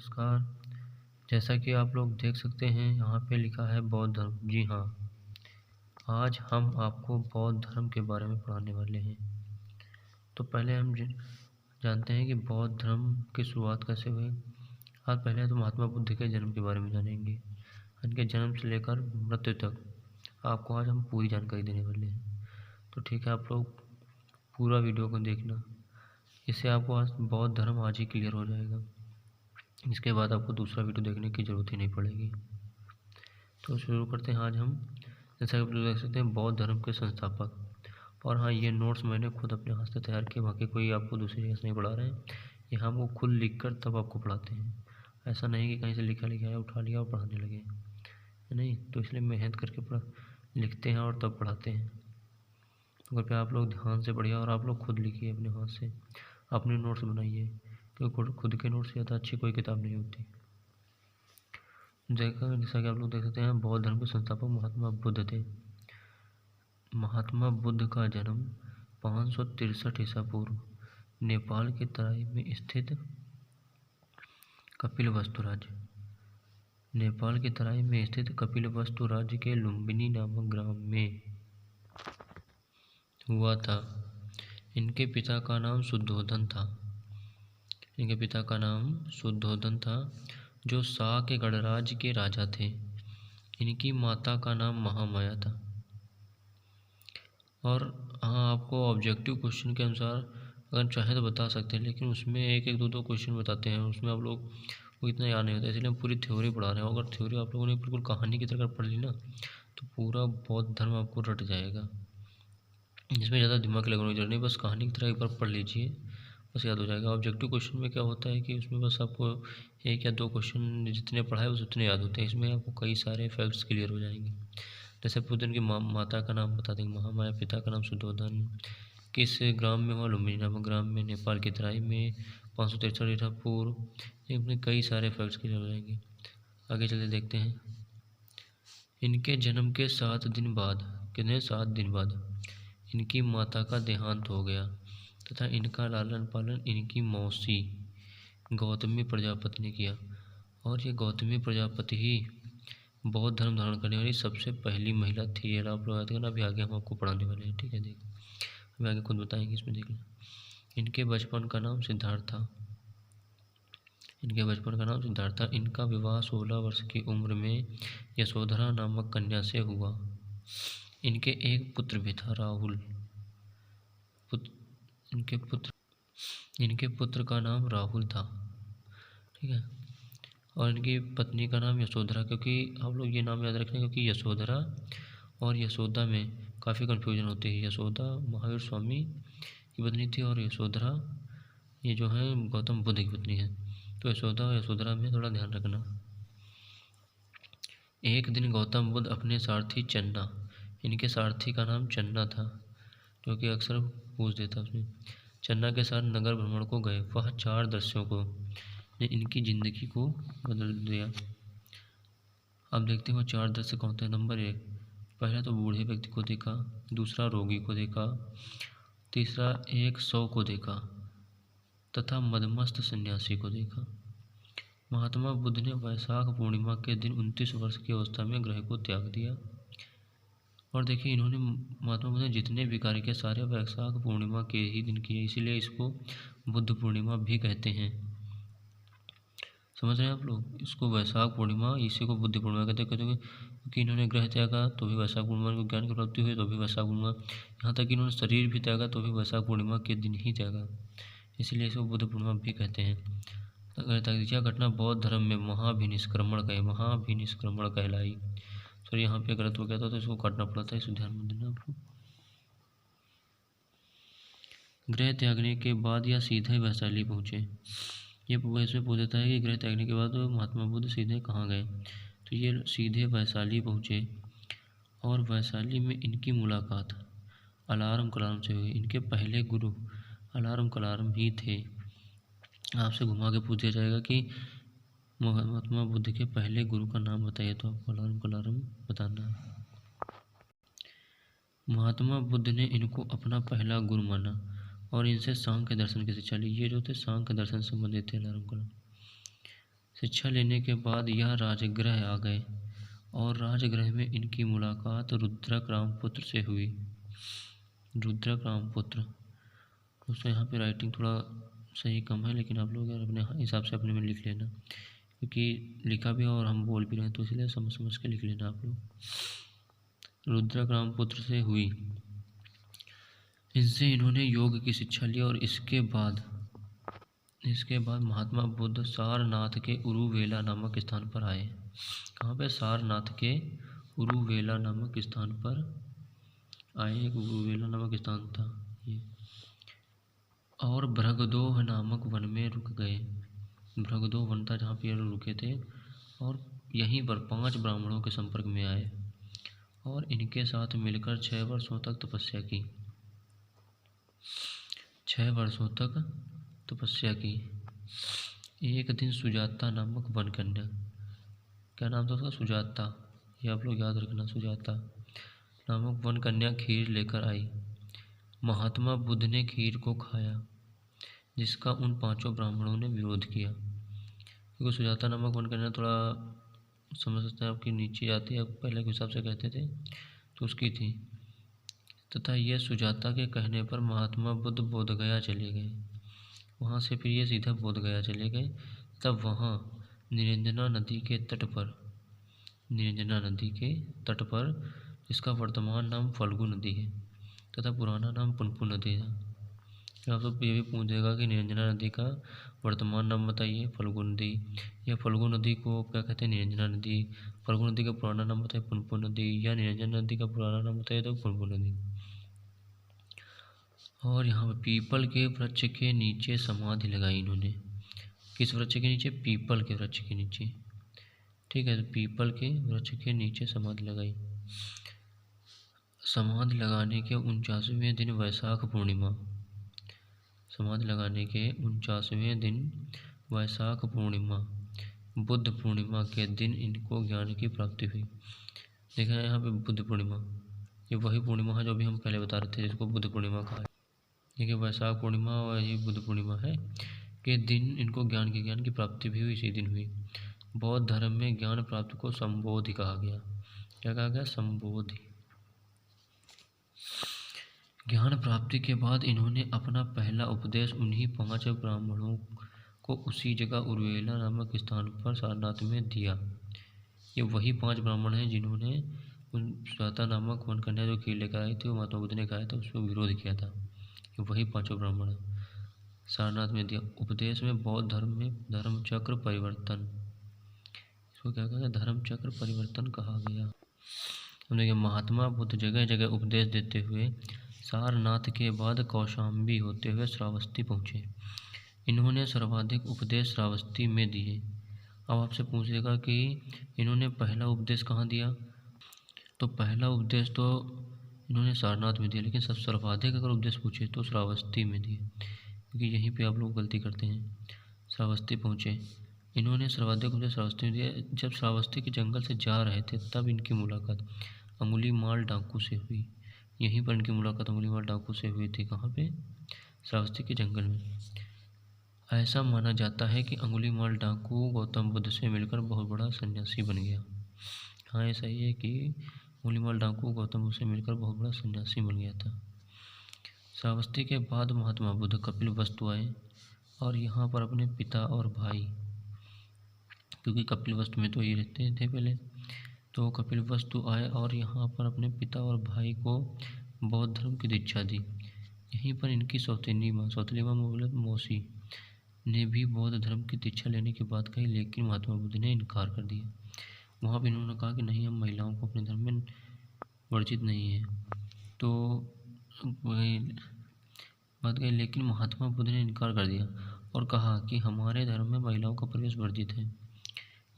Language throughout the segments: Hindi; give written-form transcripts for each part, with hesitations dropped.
नमस्कार। जैसा कि आप लोग देख सकते हैं यहाँ पे लिखा है बौद्ध धर्म। जी हाँ, आज हम आपको बौद्ध धर्म के बारे में पढ़ाने वाले हैं। तो पहले हम जानते हैं कि बौद्ध धर्म की शुरुआत कैसे हुई। आज पहले तो महात्मा बुद्ध के जन्म के बारे में जानेंगे। इनके जन्म से लेकर मृत्यु तक आपको आज हम पूरी जानकारी देने वाले हैं। तो ठीक है, आप लोग पूरा वीडियो को देखना, इससे आपको आज बौद्ध धर्म आज ही क्लियर हो जाएगा। इसके बाद आपको दूसरा वीडियो देखने की ज़रूरत ही नहीं पड़ेगी। तो शुरू करते हैं। आज हम जैसा कि आप लोग देख सकते हैं बौद्ध धर्म के संस्थापक। और हाँ, ये नोट्स मैंने खुद अपने हाथ से तैयार किए, बाकी कोई आपको दूसरी जगह से नहीं पढ़ा रहे हैं। ये हम वो खुद लिख कर तब आपको पढ़ाते हैं। ऐसा नहीं कि कहीं से लिखा है उठा लिया और पढ़ाने लगे, नहीं। तो इसलिए मेहनत करके लिखते हैं और तब पढ़ाते हैं। तो कृपया आप लोग ध्यान से पढ़िए और आप लोग खुद लिखिए अपने हाथ से, अपने नोट्स बनाइए, क्योंकि खुद के नोट्स से ज़्यादा अच्छी कोई किताब नहीं होती। जैसा कि आप लोग देख सकते हैं बौद्ध धर्म के संस्थापक महात्मा बुद्ध थे। महात्मा बुद्ध का जन्म 563 ईसा पूर्व नेपाल के तराई में स्थित कपिलवस्तु राज्य नेपाल के तराई में स्थित कपिलवस्तु राज्य के लुम्बिनी नामक ग्राम में हुआ था। इनके पिता का नाम शुद्धोधन था, जो शाह के गणराज्य के राजा थे। इनकी माता का नाम महामाया था। और हाँ, आपको ऑब्जेक्टिव क्वेश्चन के अनुसार अगर चाहे तो बता सकते हैं, लेकिन उसमें एक दो क्वेश्चन बताते हैं, उसमें आप लोग को इतना याद नहीं होता, इसलिए हम पूरी थ्योरी पढ़ा रहे हैं। अगर थ्योरी आप लोगों ने बिल्कुल कहानी की तरह पढ़ ली ना, तो पूरा बौद्ध धर्म आपको रट जाएगा। इसमें ज़्यादा दिमाग लगाने की जरूरत नहीं, बस कहानी की तरह एक बार पढ़ लीजिए, बस याद हो जाएगा। ऑब्जेक्टिव क्वेश्चन में क्या होता है कि उसमें बस आपको एक या दो क्वेश्चन जितने पढ़ा है बस उतने याद होते हैं। इसमें आपको कई सारे फैक्ट्स क्लियर हो जाएंगे। जैसे बुद्ध की माता का नाम बता देंगे महामाया, पिता का नाम शुद्धोधन, किस ग्राम में हुआ, लुम्बिनी नामक ग्राम में, नेपाल की तराई में, 563 ईसा पूर्व। इसमें कई सारे फैक्ट्स क्लियर हो जाएंगे। आगे चलते देखते हैं। इनके जन्म के 7 दिन बाद इनकी माता का देहांत हो गया तथा इनका लालन पालन इनकी मौसी गौतमी प्रजापति ने किया। और ये गौतमी प्रजापति ही बौद्ध धर्म धारण करने वाली सबसे पहली महिला थी। ये आप लोग याद करना, अभी आगे हम आपको पढ़ाने वाले हैं, ठीक है। देखो अभी आगे खुद बताएंगे, इसमें देख लें। इनके बचपन का नाम सिद्धार्थ था। इनका विवाह 16 वर्ष की उम्र में यशोधरा नामक कन्या से हुआ। इनके एक पुत्र भी था, राहुल। इनके पुत्र का नाम राहुल था, ठीक है। और इनकी पत्नी का नाम यशोधरा, क्योंकि आप लोग ये नाम याद रखें, क्योंकि यशोधरा और यशोदा में काफ़ी कन्फ्यूजन होती है। यशोदा महावीर स्वामी की पत्नी थी और यशोधरा ये जो है गौतम बुद्ध की पत्नी है। तो यशोदा और यशोधरा में थोड़ा ध्यान रखना। एक दिन गौतम बुद्ध अपने सारथी चन्ना, इनके सारथी का नाम चन्ना था, क्योंकि अक्सर पूछ देता उसमें, चन्ना के साथ नगर भ्रमण को गए। वह 4 दृश्यों को ने इनकी ज़िंदगी को बदल दिया। अब देखते हैं वो 4 दृश्य कौन थे। नंबर 1, पहला तो बूढ़े व्यक्ति को देखा, दूसरा रोगी को देखा, तीसरा एक शव को देखा तथा मदमस्त सन्यासी को देखा। महात्मा बुद्ध ने वैशाख पूर्णिमा के दिन 29 वर्ष की अवस्था में ग्रह को त्याग दिया। और देखिए, इन्होंने महात्मा बुद्ध ने जितने भी कार्य किए सारे वैशाख पूर्णिमा के ही दिन किए, इसीलिए इसको बुद्ध पूर्णिमा भी कहते हैं। समझ रहे हैं आप लोग? इसको वैशाख पूर्णिमा, इसी को बुद्ध पूर्णिमा कहते हैं, क्योंकि इन्होंने ग्रह त्यागा तो भी वैशाख पूर्णिमा को, ज्ञान की प्राप्ति हुई तो भी वैशाख पूर्णिमा, यहाँ तक कि इन्होंने शरीर भी त्यागा तो भी वैशाख पूर्णिमा के दिन ही त्यागा, इसलिए इसको बुद्ध पूर्णिमा भी कहते हैं। यह घटना बौद्ध धर्म में महाभिनिष्क्रमण कहलाई। तो यहाँ पे गलत हो गया था तो इसको काटना पड़ा था, इसको ध्यान में देना आप लोग। गृह त्यागने के बाद या सीधे वैशाली पहुँचे। ये वैसे पूछ देता है कि गृह त्यागने के बाद महात्मा बुद्ध सीधे कहाँ गए, तो ये सीधे वैशाली पहुँचे। और वैशाली में इनकी मुलाकात अलार्म कलारम से हुई। इनके पहले गुरु अलार्म कलारम ही थे। आपसे घुमा के पूछ दिया जाएगा कि महात्मा बुद्ध के पहले गुरु का नाम बताइए, तो आपको अलार्म कलारम बताना है। महात्मा बुद्ध ने इनको अपना पहला गुरु माना और इनसे सांख्य दर्शन की शिक्षा ली। ये जो थे सांख्य दर्शन से संबंधित थे, अलार्म कलारम। शिक्षा लेने के बाद यह राजगृह आ गए और राजगृह में इनकी मुलाकात रुद्रक रामपुत्र से हुई। रुद्रक रामपुत्र, दोस्तों यहाँ पे राइटिंग थोड़ा सही कम है, लेकिन आप लोग यार अपने हिसाब से अपने में लिख लेना, क्योंकि लिखा भी है और हम बोल भी रहे हैं, तो इसलिए समझ समझ के लिख लेना आप लोग। रुद्रक रामपुत्र से हुई, इनसे इन्होंने योग की शिक्षा ली और इसके बाद महात्मा बुद्ध सारनाथ के उरुवेला नामक स्थान पर आए। कहाँ पे? सारनाथ के उरुवेला नामक स्थान पर आए। एक उरुवेला नामक स्थान था ये, और भृगदोह नामक वन में रुक गए। भृगदोह वन था जहाँ पे ये रुके थे, और यहीं पर 5 ब्राह्मणों के संपर्क में आए और इनके साथ मिलकर 6 वर्षों तक तपस्या की। 6 वर्षों तक तपस्या की। एक दिन सुजाता नामक वन कन्या, क्या नाम था उसका? सुजाता, ये आप लोग याद रखना, सुजाता नामक वन कन्या खीर लेकर आई। महात्मा बुद्ध ने खीर को खाया, जिसका उन 5 ब्राह्मणों ने विरोध किया। क्योंकि सुजाता नामक वन कन्या थोड़ा समझ सकते हैं आपकी नीचे जाती है, पहले के हिसाब से कहते थे, तो उसकी थी। तथा यह सुजाता के कहने पर महात्मा बुद्ध बोधगया चले गए। वहाँ से फिर ये सीधा बोधगया चले गए। तब वहाँ निरंजना नदी के तट पर जिसका वर्तमान नाम फल्गु नदी है तथा पुराना नाम पुनपुन नदी है। फिर आप सब ये भी पूछेगा कि निरंजना नदी का वर्तमान नाम बताइए, फल्गु नदी, या फल्गु नदी को क्या कहते हैं? निरंजना नदी। फल्गु नदी का पुराना नाम बताइए, पुनपुन नदी, या निरंजना नदी का पुराना नाम बताइए तो पुनपुन नदी। और यहाँ पर पीपल के वृक्ष के नीचे समाधि लगाई इन्होंने। किस वृक्ष के नीचे? पीपल के वृक्ष के नीचे। ठीक है, तो पीपल के वृक्ष के नीचे समाधि लगाई। समाधि लगाने के 49वें दिन वैशाख पूर्णिमा, समाधि लगाने के 49वें दिन वैशाख पूर्णिमा, बुद्ध पूर्णिमा के दिन इनको ज्ञान की प्राप्ति हुई। देखा है यहाँ पे बुद्ध पूर्णिमा, ये वही पूर्णिमा है जो भी हम पहले बता रहे थे, जिसको बुद्ध पूर्णिमा कहा है। देखिए वैशाख पूर्णिमा और ये बुद्ध पूर्णिमा है के दिन इनको ज्ञान की प्राप्ति भी हुई, इसी दिन हुई। बौद्ध धर्म में ज्ञान प्राप्ति को संबोधि कहा गया। क्या कहा गया? संबोधि। ज्ञान प्राप्ति के बाद इन्होंने अपना पहला उपदेश उन्हीं 5 ब्राह्मणों को उसी जगह उरुवेला नामक स्थान पर सारनाथ में दिया। ये वही 5 ब्राह्मण हैं जिन्होंने उन सुजाता नामक वन कन्या जो खीर लेकर आई थी, वो महात्मा बुद्ध ने खाया था, उसको विरोध किया था। ये वही 5 ब्राह्मण सारनाथ में दिया। उपदेश में बौद्ध धर्म में धर्म चक्र परिवर्तन, इसको क्या कहा? धर्म चक्र परिवर्तन कहा गया। हम देखिए महात्मा बुद्ध जगह जगह उपदेश देते हुए सारनाथ के बाद कौशाम्बी होते हुए श्रावस्ती पहुँचे। इन्होंने सर्वाधिक उपदेश श्रावस्ती में दिए। अब आपसे पूछेगा कि इन्होंने पहला उपदेश कहाँ दिया? तो पहला उपदेश तो इन्होंने सारनाथ में दिया, लेकिन सब सर्वाधिक अगर उपदेश पूछे तो श्रावस्ती में दिए, क्योंकि यहीं पे आप लोग गलती करते हैं। श्रावस्ती पहुँचे, इन्होंने सर्वाधिक उपदेश श्रावस्ती में दिया। जब श्रावस्ती के जंगल से जा रहे थे तब इनकी मुलाकात अंगुलीमाल डाकू से हुई। यहीं पर इनकी मुलाकात अंगुलीमाल डाकू से हुई थी। कहाँ पे? श्रावस्ती के जंगल में। ऐसा माना जाता है कि अंगुलीमाल डाकू गौतम बुद्ध से मिलकर बहुत बड़ा सन्यासी बन गया। हाँ, ऐसा ही है कि अंगुलीमाल डाकू गौतम बुद्ध से मिलकर बहुत बड़ा सन्यासी बन गया था। श्रावस्ती के बाद महात्मा बुद्ध कपिलवस्तु आए और यहाँ पर अपने पिता और भाई, क्योंकि कपिलवस्तु में तो ये रहते थे पहले, तो कपिलवस्तु आए और यहाँ पर अपने पिता और भाई को बौद्ध धर्म की दीक्षा दी। यहीं पर इनकी सौतेली माँ मौसी ने भी बौद्ध धर्म की दीक्षा लेने की बात कही, लेकिन महात्मा बुद्ध ने इनकार कर दिया। वहाँ पर इन्होंने कहा कि नहीं, हम महिलाओं को अपने धर्म में वर्जित नहीं है, तो वही बात कही, लेकिन महात्मा बुद्ध ने इनकार कर दिया और कहा कि हमारे धर्म में महिलाओं का प्रवेश वर्जित है।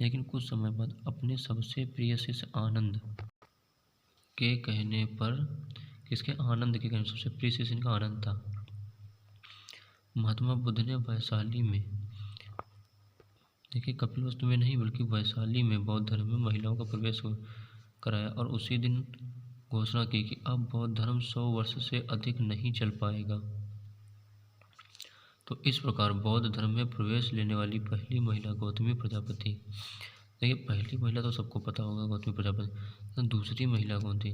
लेकिन कुछ समय बाद अपने सबसे प्रिय शिष्य आनंद के कहने पर, किसके? आनंद के कहने, सबसे प्रिय शिष्य इनका आनंद था, महात्मा बुद्ध ने वैशाली में, देखिए कपिलवस्तु में नहीं बल्कि वैशाली में बौद्ध धर्म में महिलाओं का प्रवेश कराया और उसी दिन घोषणा की कि अब बौद्ध धर्म 100 वर्ष से अधिक नहीं चल पाएगा। तो इस प्रकार बौद्ध धर्म में प्रवेश लेने वाली पहली महिला गौतमी प्रजापति। देखिए, पहली महिला तो सबको पता होगा, गौतमी प्रजापति। तो दूसरी महिला कौन थी?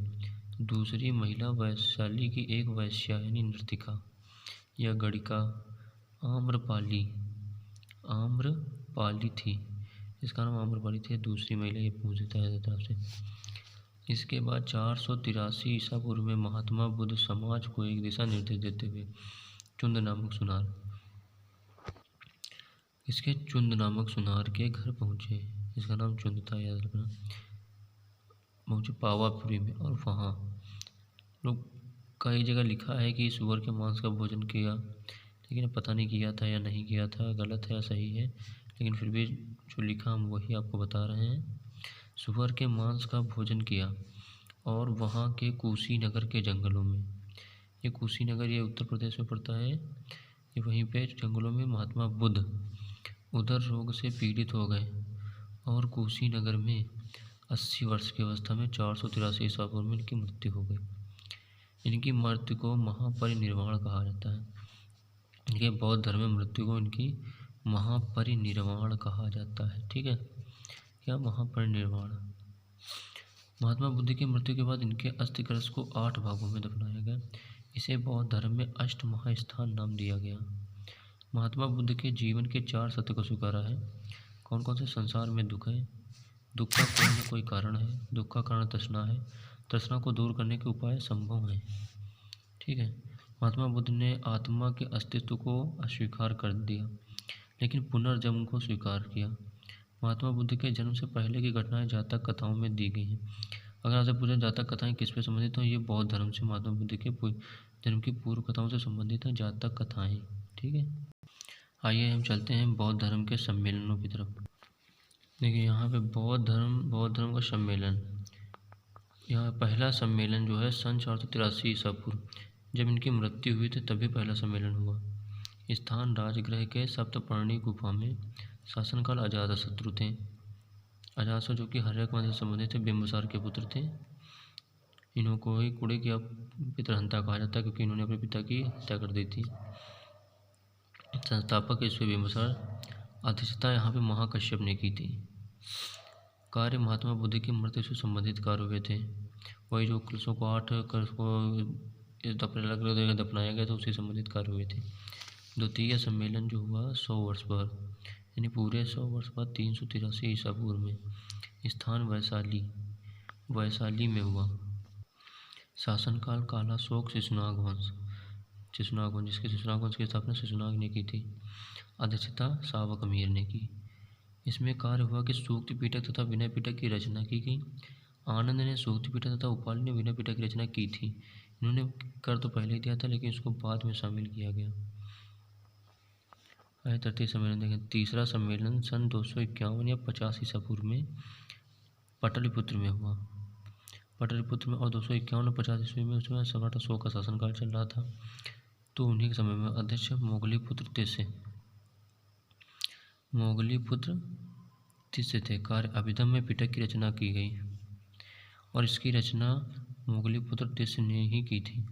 तो दूसरी महिला वैशाली की एक वैश्यायनी नर्तिका या गणिका आम्रपाली आम्रपाली थी। इसका नाम आम्रपाली थी। दूसरी महिला ये पूछ देता है तरफ से। इसके बाद 483 ईसा पूर्व में महात्मा बुद्ध समाज को एक दिशा निर्देश देते हुए चुंद नामक सुनार के घर पहुँचे। इसका नाम चुंद था, याद रखना। पहुँचे पावापुरी में, और वहाँ लोग कई जगह लिखा है कि सुअर के मांस का भोजन किया, लेकिन पता नहीं किया था या नहीं किया था, गलत है या सही है, लेकिन फिर भी जो लिखा हम वही आपको बता रहे हैं। सुअर के मांस का भोजन किया और वहाँ के कुशीनगर के जंगलों में, ये कुशीनगर ये उत्तर प्रदेश में पड़ता है, ये वहीं पे जंगलों में महात्मा बुद्ध उदर रोग से पीड़ित हो गए और कुशीनगर में 80 वर्ष की अवस्था में 483 ईसा पूर्व में इनकी मृत्यु हो गई। इनकी मृत्यु को महापरिनिर्वाण कहा जाता है। इनके बौद्ध धर्म में मृत्यु को इनकी महापरिनिर्वाण कहा जाता है। ठीक है, क्या महापरिनिर्वाण। महात्मा बुद्ध की मृत्यु के बाद इनके अस्थि कलश को 8 भागों में दफनाया गया। इसे बौद्ध धर्म में अष्ट महास्थान नाम दिया गया। महात्मा बुद्ध के जीवन के 4 सत्य को स्वीकारा है। कौन कौन से? संसार में दुख है, दुख का कोई न कोई कारण है, दुख का कारण तृष्णा है, तृष्णा को दूर करने के उपाय संभव हैं। ठीक है। महात्मा बुद्ध ने आत्मा के अस्तित्व को अस्वीकार कर दिया, लेकिन पुनर्जन्म को स्वीकार किया। महात्मा बुद्ध के जन्म से पहले की घटनाएं जातक कथाओं में दी गई हैं। अगर आपसे पूछा जातक कथाएं किस पे संबंधित हो, ये बौद्ध धर्म से महात्मा बुद्ध के जन्म की पूर्व कथाओं से संबंधित हैं जातक कथाएं। ठीक है, आइए हम चलते हैं बौद्ध धर्म के सम्मेलनों की तरफ। देखिए, यहाँ पे बौद्ध धर्म का सम्मेलन, यहाँ पहला सम्मेलन जो है सन 483 ईसा पूर्व, जब इनकी मृत्यु हुई थी तभी पहला सम्मेलन हुआ। स्थान राजगृह के सप्तपर्णी गुफा में। शासनकाल अजातशत्रु थे। अजातशत्रु जो कि हर्यक वंश से संबंधित थे, बिंबिसार के पुत्र थे। इनको ही कुड़े की पितृहंता कहा जाता है, क्योंकि इन्होंने अपने पिता की हत्या कर दी थी। संस्थापक ईश्वर बिंबिसार। अध्यक्षता यहाँ पे महाकश्यप ने की थी। कार्य महात्मा बुद्ध की मृत्यु से संबंधित कार्य हुए थे। वही जो कलशों को 8 कलश को अलग अलग जगह दफनाया गया था, उसी संबंधित कार्य हुए थे। द्वितीय सम्मेलन जो हुआ 100 वर्ष बाद, यानी पूरे 100 वर्ष बाद 383 ईसा पूर्व में। स्थान वैशाली में हुआ। शासनकाल कालाशोक शिशुनाग वंश, जिसके शिशुनाग वंश की स्थापना शिशुनाग ने की थी। अध्यक्षता सावक अमीर ने की। इसमें कार्य हुआ कि सूक्त पीठक तथा विनय पीठक की रचना की गई। आनंद ने सूक्त पीठक तथा उपाली ने विनय पीठक की रचना की थी। इन्होंने कर तो पहले ही दिया था, लेकिन इसको बाद में शामिल किया गया। तृतीय सम्मेलन देखें। तीसरा सम्मेलन सन 251 या 50 ईसा पूर्व में पाटलिपुत्र में हुआ। पाटलिपुत्र में, और 251 और 50 ईस्वी में उसमें सम्राट अशोक का शासनकाल चल रहा था। तो उन्हीं के समय में अध्यक्ष मोगलीपुत्र तिस्य थे। कार्य अभिधम में पिटक की रचना की गई, और इसकी रचना मोगलीपुत्र तिस्य ने ही की थी।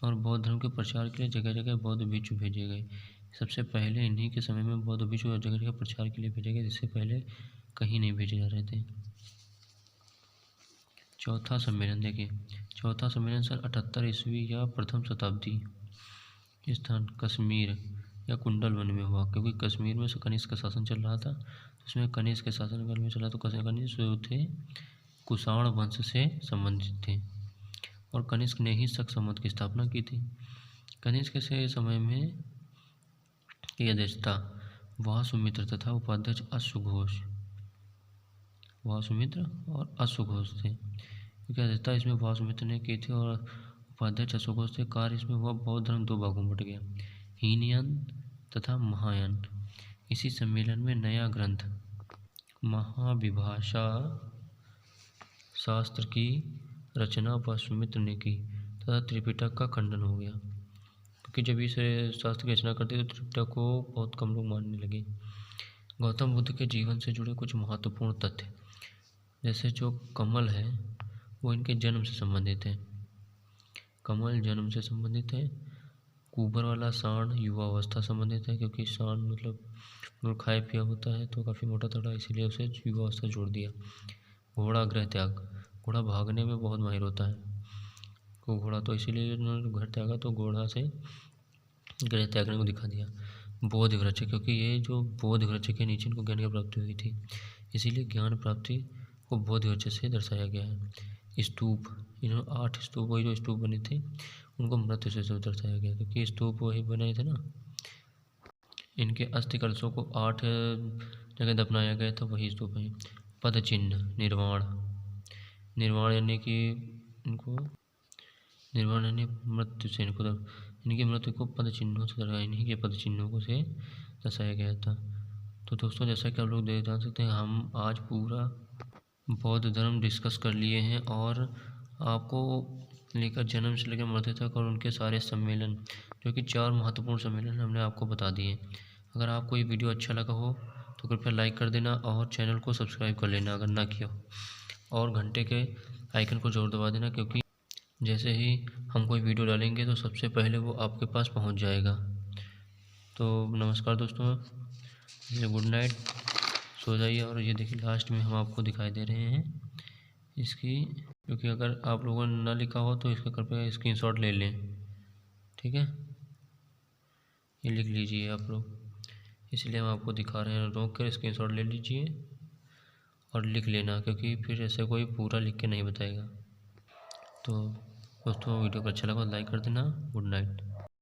और बौद्ध धर्म के प्रचार के लिए जगह जगह बौद्ध भिक्षु भेजे गए। सबसे पहले इन्हीं के समय में बौद्ध भिक्षु जगह जगह प्रचार के लिए भेजे गए, जिससे पहले कहीं नहीं भेजे जा रहे थे। चौथा सम्मेलन देखिए। चौथा सम्मेलन सन 78 ईस्वी या प्रथम शताब्दी। स्थान कश्मीर या कुंडल वन में हुआ, क्योंकि कश्मीर में कनिष्क का शासन चल रहा था। इसमें कनिष्क के शासनकाल में चला, तो कनिष्क जो थे कुषाण वंश से संबंधित थे, और कनिष्क ने ही शक संवत की स्थापना की थी। कनिष्क से समय में की अध्यक्षता वासुमित्र तथा उपाध्यक्ष अश्वघोष, वासुमित्र और अश्वघोष थे। क्योंकि अध्यक्षता इसमें वासुमित्र ने की थी और उपाध्यक्ष अश्वघोष थे। कार्य इसमें हुआ। बौद्ध धर्म 2 भागों में बट गया, हीनयान तथा महायान। इसी सम्मेलन में नया ग्रंथ महाविभाषा शास्त्र की रचना वासुमित्र ने की तथा त्रिपिटक का खंडन हो गया, क्योंकि जब इस शास्त्र की रचना करते तो त्रिपिटक को बहुत कम लोग मानने लगे। गौतम बुद्ध के जीवन से जुड़े कुछ महत्वपूर्ण तथ्य, जैसे जो कमल है वो इनके जन्म से संबंधित है। कमल जन्म से संबंधित है, कुबर वाला सांड युवावस्था संबंधित है, क्योंकि सांड मतलब खाया पिया होता है तो काफ़ी मोटा तगड़ा, इसीलिए उसे युवावस्था जोड़ दिया। घोड़ा गृह त्याग, घोड़ा भागने में बहुत माहिर होता है, तो घोड़ा तो इसीलिए उन्होंने घर त्यागा, तो घोड़ा से गृह त्यागने को दिखा दिया। बोध वृक्ष, क्योंकि ये जो बोध वृक्ष के नीचे इनको ज्ञान की प्राप्ति हुई थी, इसीलिए ज्ञान प्राप्ति को बोध वृक्ष से दर्शाया गया है। स्तूप, इन्होंने 8 स्तूप, वही जो स्तूप बने थे उनको मृत्यु से दर्शाया गया, क्योंकि स्तूप वही बनाए थे ना। इनके अस्थि कलशों को 8 जगह दफनाया गया था, वही स्तूप है। पद चिन्ह, निर्वाण, निर्वाण यानी कि इनको निर्वाण यानी मृत्यु से इनकी मृत्यु को पद चिन्हों से दर्शाया, इन्हीं के पद चिन्हों को से दर्शाया गया था। तो दोस्तों, जैसा कि आप लोग जान सकते हैं, हम आज पूरा बौद्ध धर्म डिस्कस कर लिए हैं, और आपको लेकर जन्म से लेकर मृत्यु तक और उनके सारे सम्मेलन, जो कि 4 महत्वपूर्ण सम्मेलन हमने आपको बता दिए। अगर आपको ये वीडियो अच्छा लगा हो तो कृपया लाइक कर देना और चैनल को सब्सक्राइब कर लेना अगर ना किया हो, और घंटे के आइकन को जरूर दबा देना, क्योंकि जैसे ही हम कोई वीडियो डालेंगे तो सबसे पहले वो आपके पास पहुंच जाएगा। तो नमस्कार दोस्तों, गुड नाइट, सो जाइए। और ये देखिए लास्ट में हम आपको दिखाई दे रहे हैं इसकी, क्योंकि अगर आप लोगों ने ना लिखा हो तो इसका कृपया स्क्रीनशॉट ले लें, ठीक है, ये लिख लीजिए आप लोग, इसलिए हम आपको दिखा रहे हैं। रोक कर स्क्रीनशॉट ले लीजिए और लिख लेना, क्योंकि फिर ऐसे कोई पूरा लिख के नहीं बताएगा। तो दोस्तों, वीडियो को अच्छा लगा लाइक कर देना। Good night.